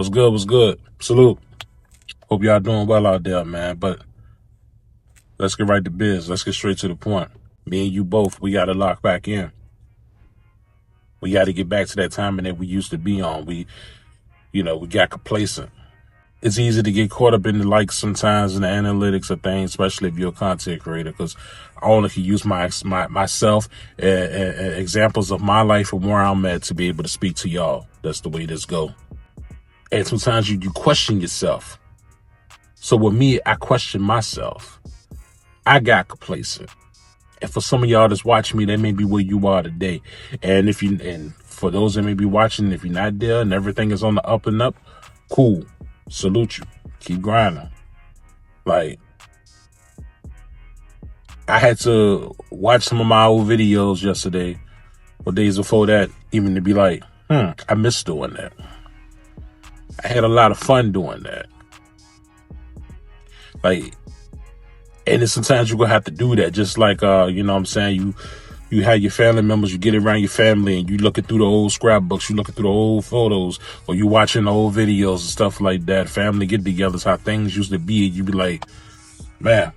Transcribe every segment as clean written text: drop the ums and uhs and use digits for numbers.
What's good? What's good? Salute. Hope y'all doing well out there, man. But let's get right to biz. Let's get straight to the point. Me and you both, we got to lock back in. We got to get back to that timing that we used to be on. We got complacent. It's easy to get caught up in the likes sometimes in the analytics of things, especially if you're a content creator, because I only can use myself and examples of my life and where I'm at to be able to speak to y'all. That's the way this go. And sometimes you question yourself. So with me, I question myself. I got complacent. And for some of y'all that's watching me, that may be where you are today. And for those that may be watching, if you're not there and everything is on the up and up, cool. Salute you. Keep grinding. Like, I had to watch some of my old videos yesterday or days before that, even to be like, I miss doing that. I had a lot of fun doing that. Like, and then sometimes you're going to have to do that. Just like, you know what I'm saying? You have your family members, you get around your family and you looking through the old scrapbooks, you looking through the old photos, or you watching the old videos and stuff like that. Family get-togethers, how things used to be. And you be like, man,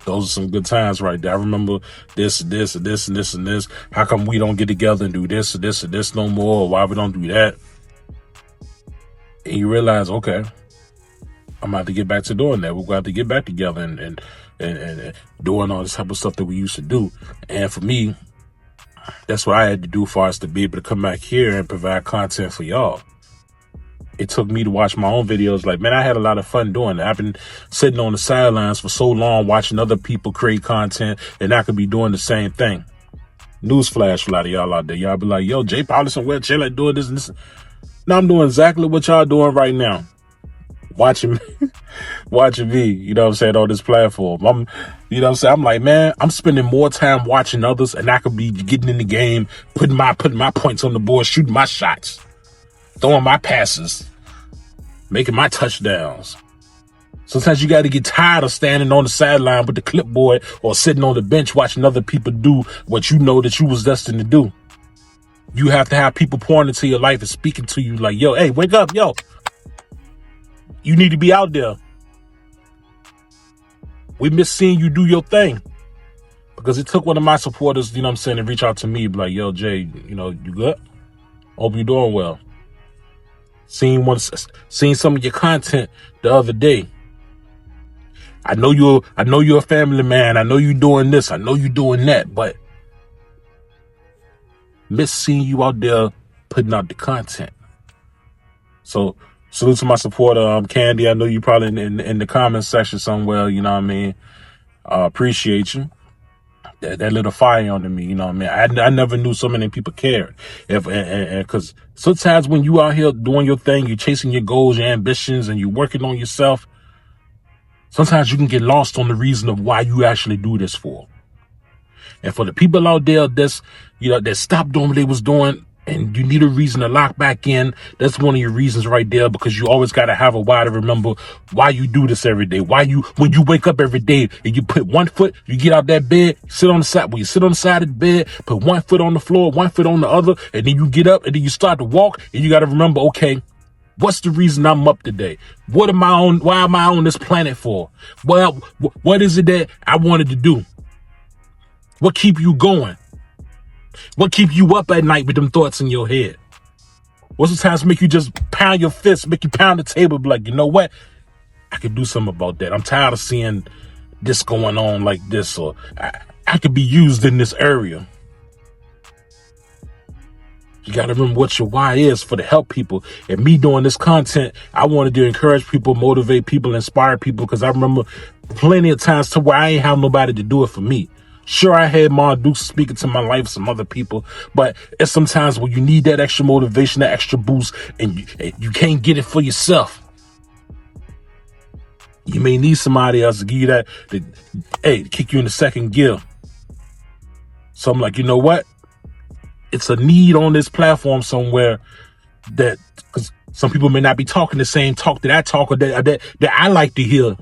those are some good times right there. I remember this, and this, and this, and this, and this. How come we don't get together and do this, and this, and this no more? Or why we don't do that? And you realize, okay, I'm about to get back to doing that. We're going to get back together and doing all this type of stuff that we used to do. And for me, that's what I had to do for us to be able to come back here and provide content for y'all. It took me to watch my own videos. Like, man, I had a lot of fun doing that. I've been sitting on the sidelines for so long watching other people create content, and I could be doing the same thing. Newsflash for a lot of y'all out there. Y'all be like, yo, Jay probably somewhere chilling doing this and this. Now I'm doing exactly what y'all doing right now. Watching me, you know what I'm saying, on this platform. I'm like, man, I'm spending more time watching others, and I could be getting in the game, putting my points on the board, shooting my shots, throwing my passes, making my touchdowns. Sometimes you got to get tired of standing on the sideline with the clipboard or sitting on the bench watching other people do what you know that you was destined to do. You have to have people pouring into your life and speaking to you like, yo, hey, wake up, yo. You need to be out there. We miss seeing you do your thing. Because it took one of my supporters, you know what I'm saying, to reach out to me, be like, yo, Jay, you know, you good? Hope you're doing well. Seeing some of your content the other day. I know you're a family man. I know you're doing this. I know you're doing that. But miss seeing you out there putting out the content. So salute to my supporter, Candy. I know you probably in the comment section somewhere, you know what I mean? Appreciate you. That little fire under me, you know what I mean? I never knew so many people cared. Because sometimes when you out here doing your thing, you're chasing your goals, your ambitions, and you're working on yourself, sometimes you can get lost on the reason of why you actually do this for. And for the people out there that stopped doing what they was doing, and you need a reason to lock back in, that's one of your reasons right there, because you always got to have a why to remember why you do this every day. When you wake up every day and you put one foot, you get out that bed, sit on the side of the bed, put one foot on the floor, one foot on the other, and then you get up and then you start to walk, and you got to remember, okay, what's the reason I'm up today? Why am I on this planet for? Well, what is it that I wanted to do? What keep you going? What keep you up at night with them thoughts in your head? What sometimes make you just pound your fist, make you pound the table, be like, you know what? I could do something about that. I'm tired of seeing this going on like this, or I could be used in this area. You got to remember what your why is for to help people. And me doing this content, I wanted to encourage people, motivate people, inspire people, because I remember plenty of times to where I ain't have nobody to do it for me. Sure, I had Mon Dukes speaking to my life, some other people, but it's sometimes when you need that extra motivation, that extra boost, and you can't get it for yourself. You may need somebody else to give you that, kick you in the second gear. So I'm like, you know what? It's a need on this platform somewhere that, because some people may not be talking the same talk that I talk, or that I like to hear.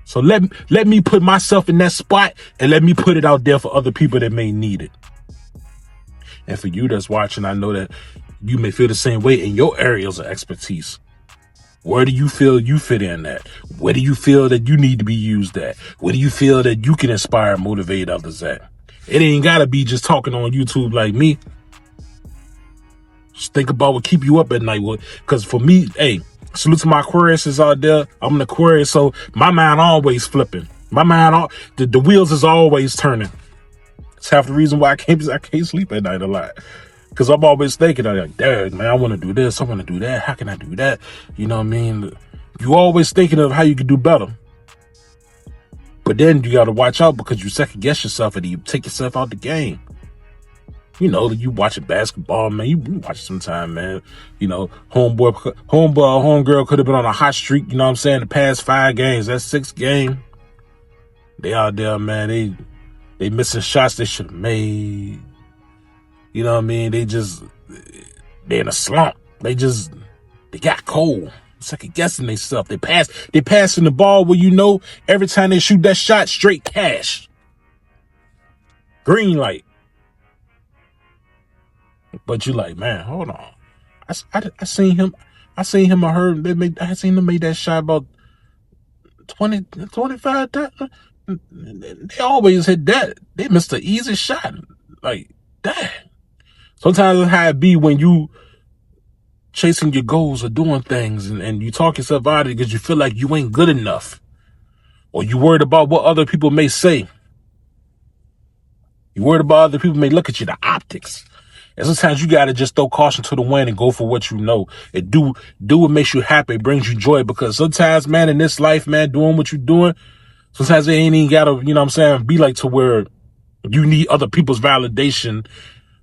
So let me put myself in that spot, and let me put it out there for other people that may need it. And for you that's watching, I know that you may feel the same way in your areas of expertise. Where do you feel you fit in at? Where do you feel that you need to be used at? Where do you feel that you can inspire and motivate others at? It ain't gotta be just talking on YouTube like me. Just think about what keep you up at night. Because for me, hey, salute to my Aquariuses out there. I'm an Aquarius, so my mind always flipping. My mind, the wheels is always turning. It's half the reason why I can't sleep at night a lot. Because I'm always thinking, I'm like, dang, man, I want to do this. I want to do that. How can I do that? You know what I mean? You always thinking of how you can do better. But then you got to watch out because you second guess yourself and you take yourself out the game. You know, you watching basketball, man. You watch it sometime, man. You know, homegirl could have been on a hot streak, you know what I'm saying, the past 5 games. That's 6th game. They out there, man. They missing shots they should have made. You know what I mean? They in a slump. They got cold. Second guessing themselves. They passing the ball where you know every time they shoot that shot, straight cash. Green light. But you like, man, hold on. I seen him. I seen him. I seen them make that shot about 20, 25 times. They always hit that. They missed the easy shot. Like, dang. Sometimes it's how it be when you chasing your goals or doing things and you talk yourself out of it because you feel like you ain't good enough. Or you worried about what other people may say. You worried about other people may look at you, the optics. And sometimes you got to just throw caution to the wind and go for what you know. And do what makes you happy, brings you joy. Because sometimes, man, in this life, man, doing what you're doing, sometimes it ain't even got to, you know what I'm saying, be like to where you need other people's validation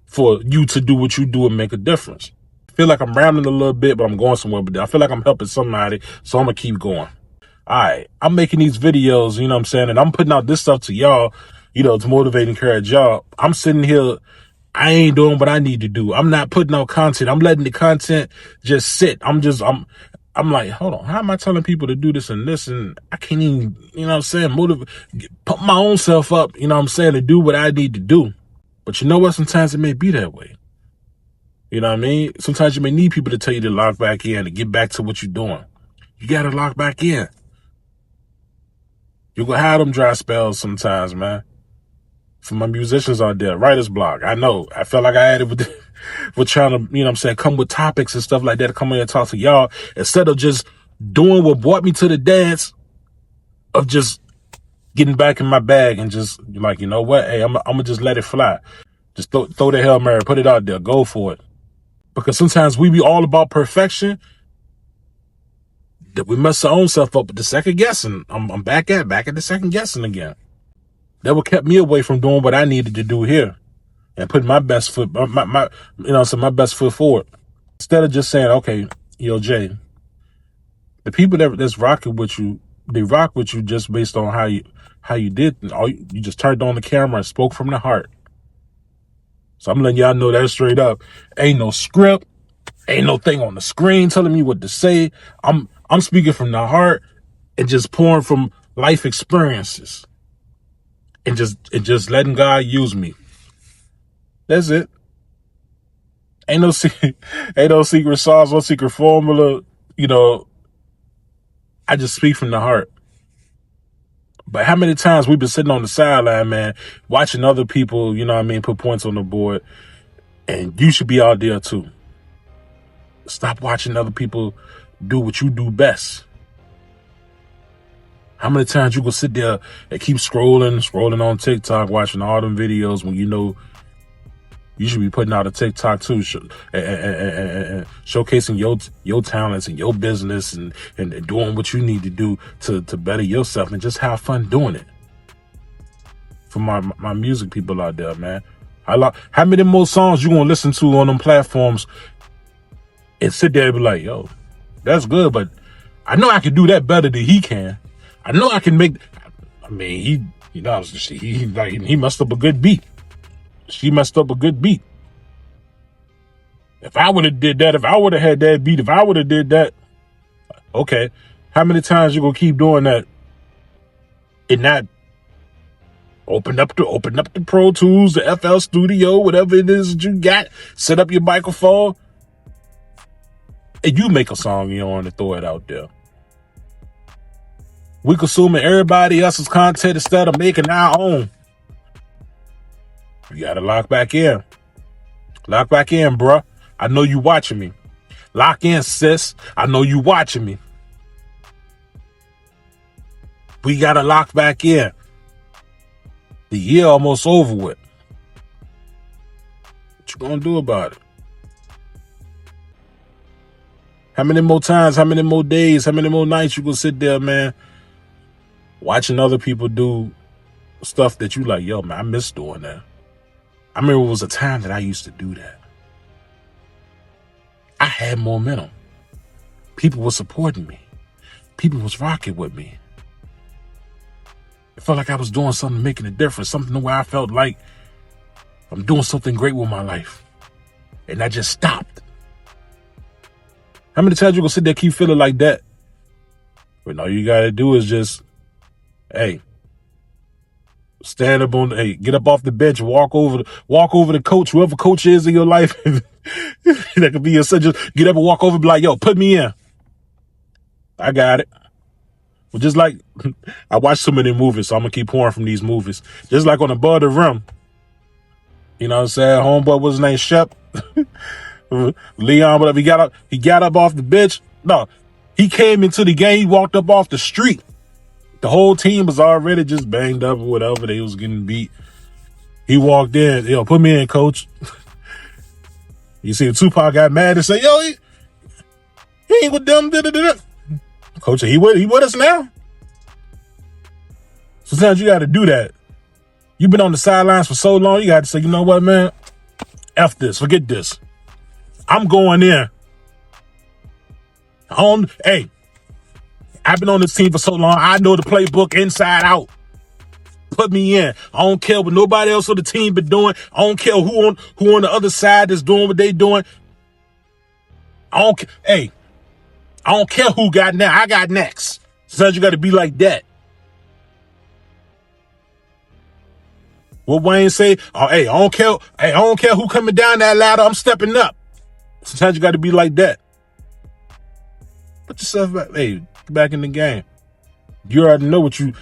for you to do what you do and make a difference. I feel like I'm rambling a little bit, but I'm going somewhere. But I feel like I'm helping somebody, so I'm going to keep going. All right, I'm making these videos, you know what I'm saying, and I'm putting out this stuff to y'all, you know, to motivate and encourage y'all. I'm sitting here, I ain't doing what I need to do. I'm not putting out content. I'm letting the content just sit. I'm like, hold on, how am I telling people to do this and this? And I can't even, you know what I'm saying, put my own self up, you know what I'm saying, to do what I need to do. But you know what? Sometimes it may be that way. You know what I mean? Sometimes you may need people to tell you to lock back in, to get back to what you're doing. You got to lock back in. You're going to have them dry spells sometimes, man. For my musicians out there, writer's block. I know. I felt like I had it with trying to, you know what I'm saying, come with topics and stuff like that to come in and talk to y'all. Instead of just doing what brought me to the dance, of just getting back in my bag and just like, you know what? Hey, I'm going to just let it fly. Just throw the Hail Mary, put it out there, go for it. Because sometimes we be all about perfection, that we mess our own self up with the second guessing. I'm back at the second guessing again. That what kept me away from doing what I needed to do here and putting my best foot, my best foot forward. Instead of just saying, okay, yo, Jay, the people that's rocking with you, they rock with you just based on how you did. You just turned on the camera and spoke from the heart. So I'm letting y'all know that straight up. Ain't no script. Ain't no thing on the screen telling me what to say. I'm speaking from the heart and just pouring from life experiences. And just letting God use me. That's it. Ain't no secret sauce, no secret formula. You know, I just speak from the heart. But how many times we've been sitting on the sideline, man, watching other people, you know what I mean, put points on the board. And you should be out there too. Stop watching other people do what you do best. How many times you gonna sit there and keep scrolling on TikTok, watching all them videos when you know you should be putting out a TikTok too, and showcasing your talents and your business and doing what you need to do to better yourself and just have fun doing it. For my music people out there, man. How many more songs you gonna listen to on them platforms and sit there and be like, yo, that's good, but I know I can do that better than he can. I know I can make. I mean, he messed up a good beat. She messed up a good beat. If I would have did that, if I would have had that beat, if I would have did that, okay. How many times you gonna keep doing that and not open up the Pro Tools, the FL Studio, whatever it is that you got, set up your microphone and you make a song you want to throw it out there. We consuming everybody else's content instead of making our own. You gotta lock back in. Lock back in, bruh. I know you watching me. Lock in, sis. I know you watching me. We gotta lock back in. The year almost over with. What you gonna do about it? How many more times, how many more days, how many more nights you gonna sit there, man, watching other people do stuff that you like, yo, man, I miss doing that. I remember it was a time that I used to do that. I had momentum. People were supporting me. People was rocking with me. It felt like I was doing something, making a difference, something where I felt like I'm doing something great with my life. And I just stopped. How many times you gonna sit there keep feeling like that? But all you gotta do is just, hey, stand up on, hey, get up off the bench, walk over the coach, whoever coach is in your life. That could be your son. Just get up and walk over and be like, yo, put me in. I got it. Well, just like I watch so many movies, so I'm gonna keep pouring from these movies. Just like on Above the Rim. You know what I'm saying? Homeboy, what's his name? Shep. Leon, whatever. He got up off the bench. No, he came into the game. He walked up off the street. The whole team was already just banged up or whatever. They was getting beat. He walked in. Yo, put me in, coach. You see, Tupac got mad and said, yo, he ain't with them. Coach, he with us now. Sometimes you got to do that. You've been on the sidelines for so long. You got to say, you know what, man? F this. Forget this. I'm going in. Hey, I've been on this team for so long. I know the playbook inside out. Put me in. I don't care what nobody else on the team been doing. I don't care who on the other side is doing what they doing. I don't care who got now. I got next. Sometimes you got to be like that. What Wayne say? Oh, hey, I don't care. Hey, I don't care who coming down that ladder. I'm stepping up. Sometimes you got to be like that. Put yourself back. Hey, get back in the game. You already know what you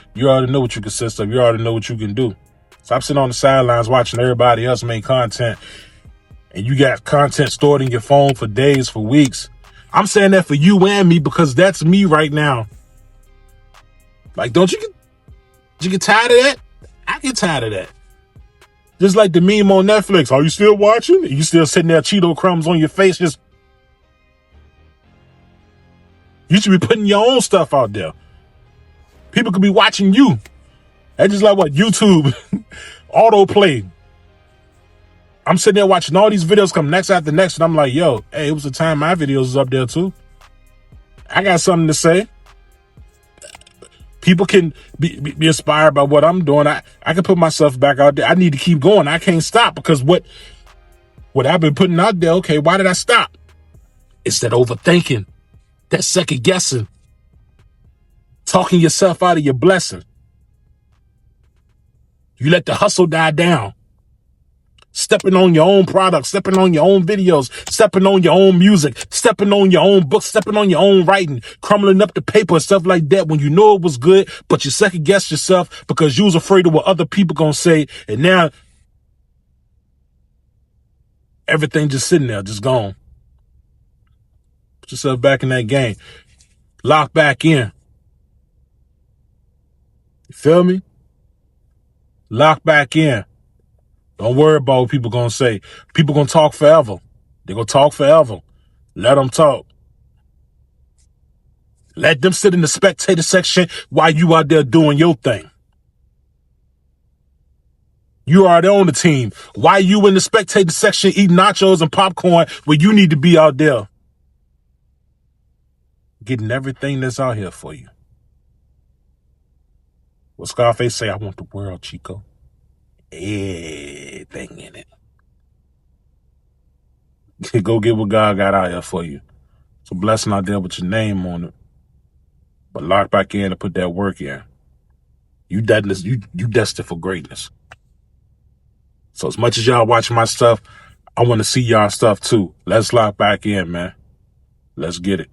consist of. You already know what you can do. Stop sitting on the sidelines watching everybody else make content, and you got content stored in your phone for days, for weeks. I'm saying that for you and me because that's me right now. Like, don't you get tired of that? I get tired of that. Just like the meme on Netflix. Are you still watching? You still sitting there, Cheeto crumbs on your face? You should be putting your own stuff out there. People could be watching you. That's just like what YouTube autoplay. I'm sitting there watching all these videos come next after next, and I'm like, yo, hey, it was the time my videos was up there too. I got something to say. People can be inspired by what I'm doing. I can put myself back out there. I need to keep going. I can't stop because what I've been putting out there, okay, why did I stop? It's that overthinking, that second guessing, talking yourself out of your blessing. You let the hustle die down. Stepping on your own products, stepping on your own videos, stepping on your own music, stepping on your own books, stepping on your own writing, crumbling up the paper and stuff like that when you know it was good, but you second guess yourself because you was afraid of what other people gonna say, and now everything just sitting there, just gone. Put yourself back in that game. Lock back in. You feel me? Lock back in. Don't worry about what people gonna say. People gonna talk forever. They're gonna talk forever. Let them talk. Let them sit in the spectator section while you out there doing your thing. You are on the team. Why you in the spectator section eating nachos and popcorn when you need to be out there getting everything that's out here for you? What Scarface say? I want the world, Chico. Everything in it. Go get what God got out here for you. It's a blessing out there with your name on it. But lock back in and put that work in. You destined for greatness. So as much as y'all watch my stuff, I want to see y'all stuff too. Let's lock back in, man. Let's get it.